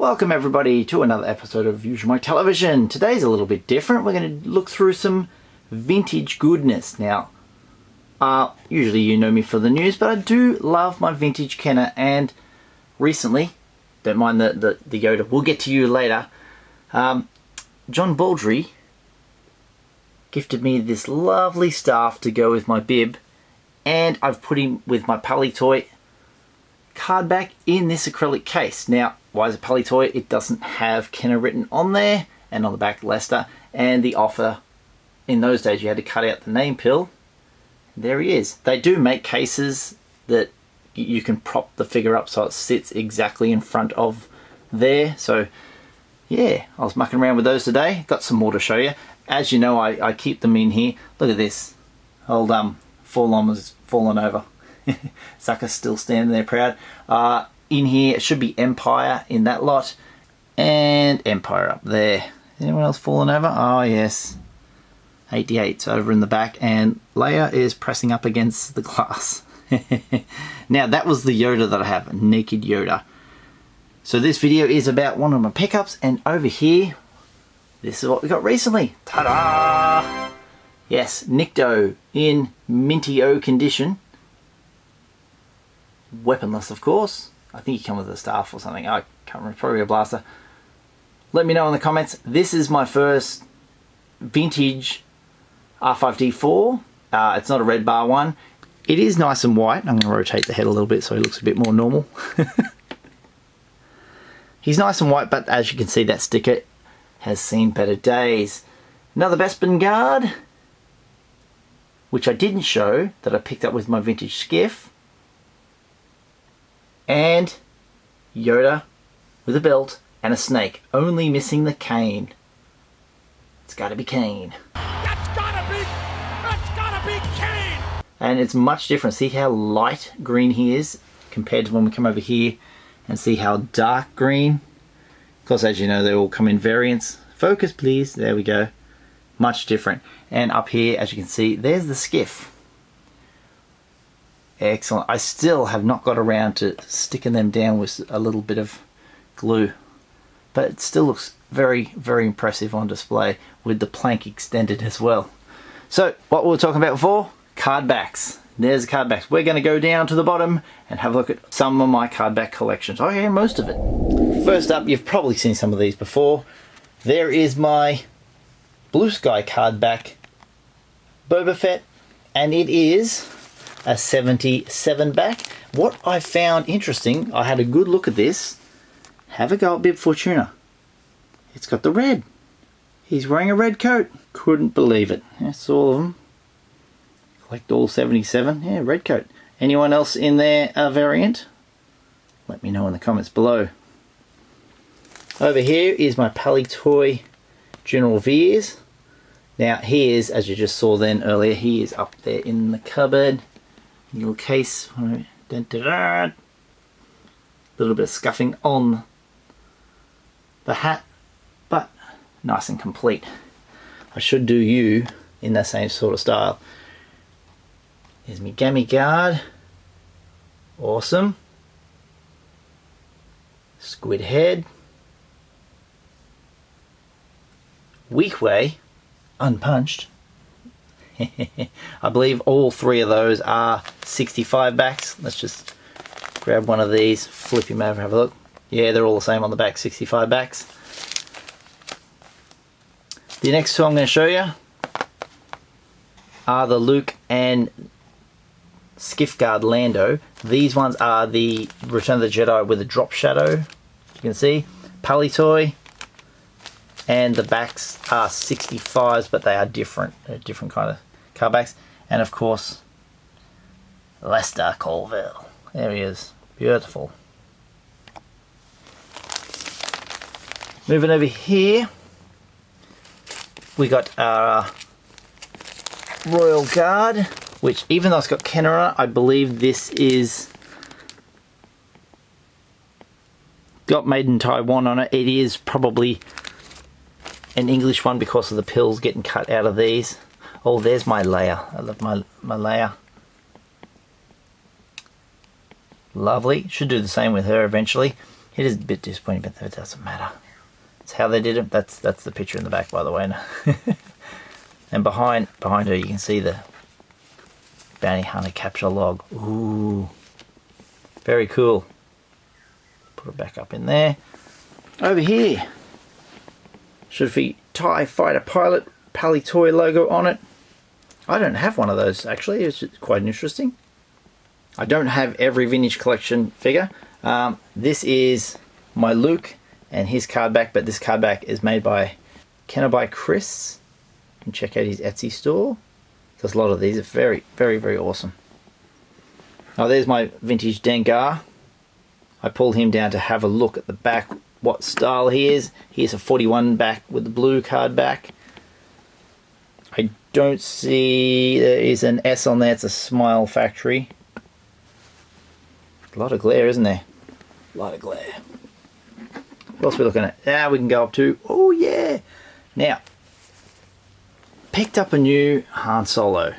Welcome everybody to another episode of Usualmike Television. Today's a little bit different. We're going to look through some vintage goodness. Now, usually you know me for the news, but I do love my vintage Kenner, and recently, don't mind the Yoda, we'll get to you later, John Baldry gifted me this lovely staff to go with my bib, and I've put him with my Palitoy Cardback in this acrylic case. Now, why is it Palitoy? It doesn't have Kenner written on there, and on the back Leicester, and the offer in those days you had to cut out the name pill. There he is. They do make cases that you can prop the figure up so it sits exactly in front of there. So yeah, I was mucking around with those today. Got some more to show you. As you know, I keep them in here. Look at this. Old Forlom has fallen over. Zuckuss still standing there proud. In here it should be Empire in that lot, and Empire up there. Anyone else fallen over? Oh yes, 88's over in the back, and Leia is pressing up against the glass. Now that was the Yoda that I have, a naked Yoda. So this video is about one of my pickups, and over here, this is what we got recently. Ta-da! Yes, Nikto in minty-o condition. Weaponless, of course. I think he comes with a staff or something. I can't remember, probably a blaster. Let me know in the comments. This is my first vintage R5D4. It's not a red bar one. It is nice and white. I'm going to rotate the head a little bit so he looks a bit more normal. He's nice and white, but as you can see, that sticker has seen better days. Another Bespin guard, which I didn't show, that I picked up with my vintage skiff. And Yoda with a belt and a snake, only missing the cane. It's gotta be Kane. That's gotta be Kane! And it's much different. See how light green he is compared to when we come over here and see how dark green. Of course, as you know, they all come in variants. Focus please, there we go. Much different. And up here, as you can see, there's the skiff. Excellent. I still have not got around to sticking them down with a little bit of glue, but it still looks very, very impressive on display with the plank extended as well. So what we were talking about before, cardbacks. There's the cardbacks. We're going to go down to the bottom and have a look at some of my cardback collections. Oh yeah, most of it. First up, you've probably seen some of these before. There is my Blue Sky cardback Boba Fett, and it is a 77 back. What I found interesting, I had a good look at this. Have a go at Bib Fortuna. It's got the red. He's wearing a red coat. Couldn't believe it. That's all of them. Collect all 77. Yeah, red coat. Anyone else in there a variant? Let me know in the comments below. Over here is my Palitoy General Veers. Now he is, as you just saw then earlier, he is up there in the cupboard. Little case, little bit of scuffing on the hat, but nice and complete. I should do you in that same sort of style. Here's my Gammy guard, awesome. Squid head, weak way, unpunched. I believe all three of those are 65 backs. Let's just grab one of these, flip him over, have a look. Yeah, they're all the same on the back, 65 backs. The next two I'm going to show you are the Luke and Skiff Guard Lando. These ones are the Return of the Jedi with a drop shadow. You can see Palitoy, and the backs are 65s, but they are different. They're different kind of cardbacks. And of course, Leicester Colville. There he is. Beautiful. Moving over here, we got our Royal Guard, which even though it's got Kenner on it, I believe this is got Made in Taiwan on it. It is probably an English one because of the pills getting cut out of these. Oh, there's my Leia. I love my Leia. Lovely. Should do the same with her eventually. It is a bit disappointing, but it doesn't matter. It's how they did it. That's the picture in the back, by the way. And behind her, you can see the bounty hunter capture log. Ooh, very cool. Put it back up in there. Over here, should be TIE Fighter Pilot Palitoy logo on it. I don't have one of those actually. It's quite interesting. I don't have every vintage collection figure. This is my Luke and his card back, but this card back is made by Kenner Chris. You can check out his Etsy store. There's a lot of these. It's very, very, very awesome. Oh, there's my vintage Dengar. I pulled him down to have a look at the back, what style he is. He is a 41 back with the blue card back. I don't see there is an S on there. It's a Smile Factory. A lot of glare, isn't there? A lot of glare. What else are we looking at? Now we can go up to, oh yeah. Now, picked up a new Han Solo.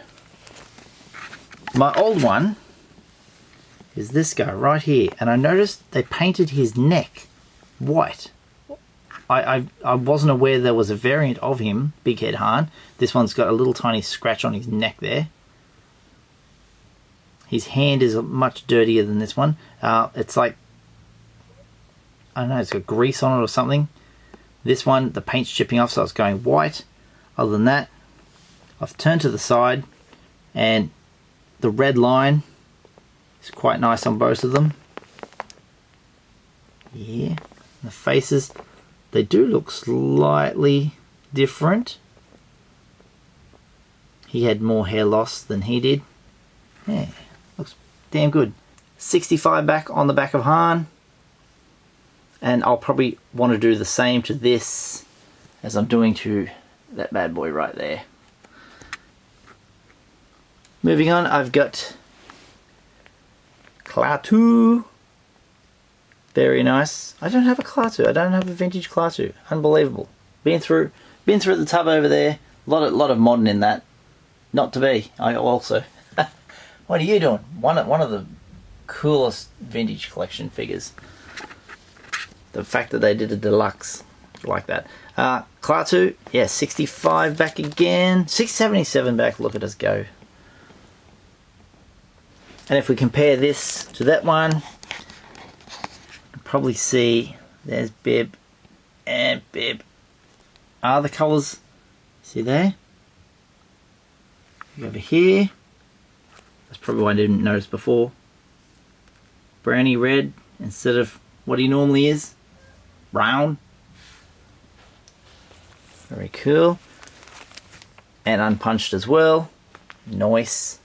My old one is this guy right here, and I noticed they painted his neck white. I wasn't aware there was a variant of him, Big Head Han. This one's got a little tiny scratch on his neck there. His hand is much dirtier than this one. It's like, I don't know, it's got grease on it or something. This one, the paint's chipping off, so it's going white. Other than that, I've turned to the side, and the red line is quite nice on both of them. Yeah, the faces, they do look slightly different. He had more hair loss than he did. Yeah, looks damn good. 65 back on the back of Han. And I'll probably want to do the same to this as I'm doing to that bad boy right there. Moving on, I've got Klaatu. Very nice. I don't have a Klaatu. I don't have a vintage Klaatu. Unbelievable. Been through the tub over there. Lot of modern in that. Not to be. I also. What are you doing? One of the coolest vintage collection figures. The fact that they did a deluxe like that. Klaatu, yeah, 65 back again. 677 back. Look at us go. And if we compare this to that one, you can probably see there's Bib and Bib. Are the colours, see there? Over here, that's probably why I didn't notice before. Browny red instead of what he normally is. Brown. Very cool. And unpunched as well. Nice.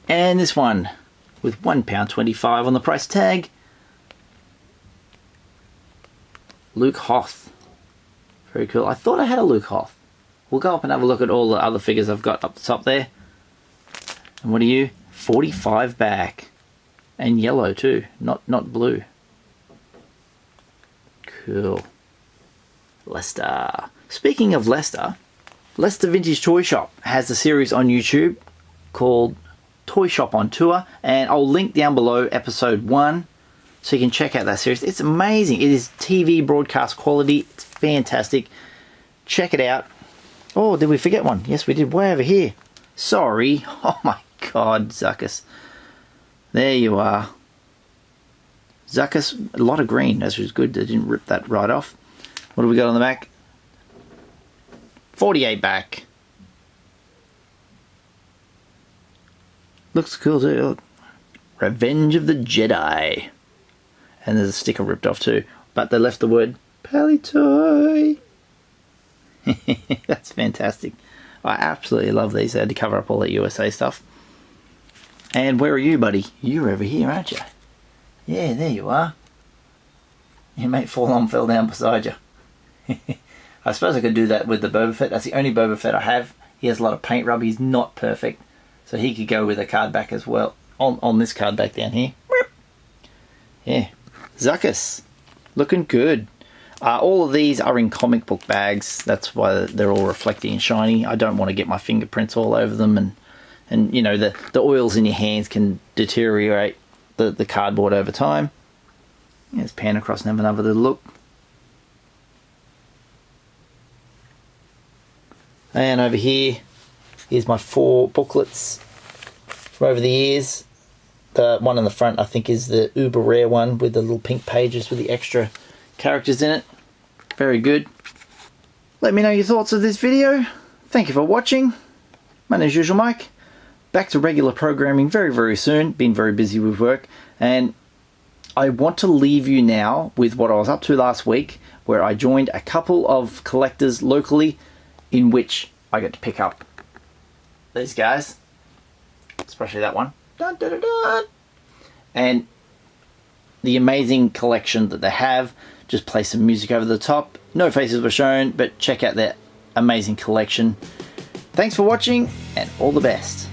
And this one with £1.25 on the price tag. Luke Hoth. Very cool. I thought I had a Luke Hoth. We'll go up and have a look at all the other figures I've got up the top there. And what are you? 45 back. And yellow too, not blue. Cool. Leicester. Speaking of Leicester, Leicester Vintage Toy Shop has a series on YouTube called Toy Shop on Tour, and I'll link down below episode 1 so you can check out that series. It's amazing. It is TV broadcast quality. It's fantastic. Check it out. Oh, did we forget one? Yes, we did. Way over here. Sorry. Oh my God, Zuckuss. There you are. Zuckuss, a lot of green. That was good. They didn't rip that right off. What do we got on the back? 48 back. Looks cool too. Look. Revenge of the Jedi. And there's a sticker ripped off too. But they left the word Palitoy. That's fantastic. I absolutely love these. They had to cover up all that USA stuff. And where are you, buddy? You're over here, aren't you? Yeah, there you are. Your mate fell down beside you. I suppose I could do that with the Boba Fett. That's the only Boba Fett I have. He has a lot of paint rub. He's not perfect. So he could go with a card back as well. On this card back down here. Yeah. Zuckuss. Looking good. All of these are in comic book bags. That's why they're all reflecting and shiny. I don't want to get my fingerprints all over them, and you know, the oils in your hands can deteriorate the cardboard over time. Let's pan across and have another little look. And over here, here's my 4 booklets from over the years. The one on the front, I think, is the uber rare one with the little pink pages with the extra characters in it. Very good. Let me know your thoughts of this video. Thank you for watching. My name is Usualmike. Back to regular programming very, very soon. Been very busy with work. And I want to leave you now with what I was up to last week, where I joined a couple of collectors locally, in which I got to pick up these guys, especially that one, dun, dun, dun, dun. And the amazing collection that they have. Just play some music over the top. No faces were shown, but check out their amazing collection. Thanks for watching, and all the best.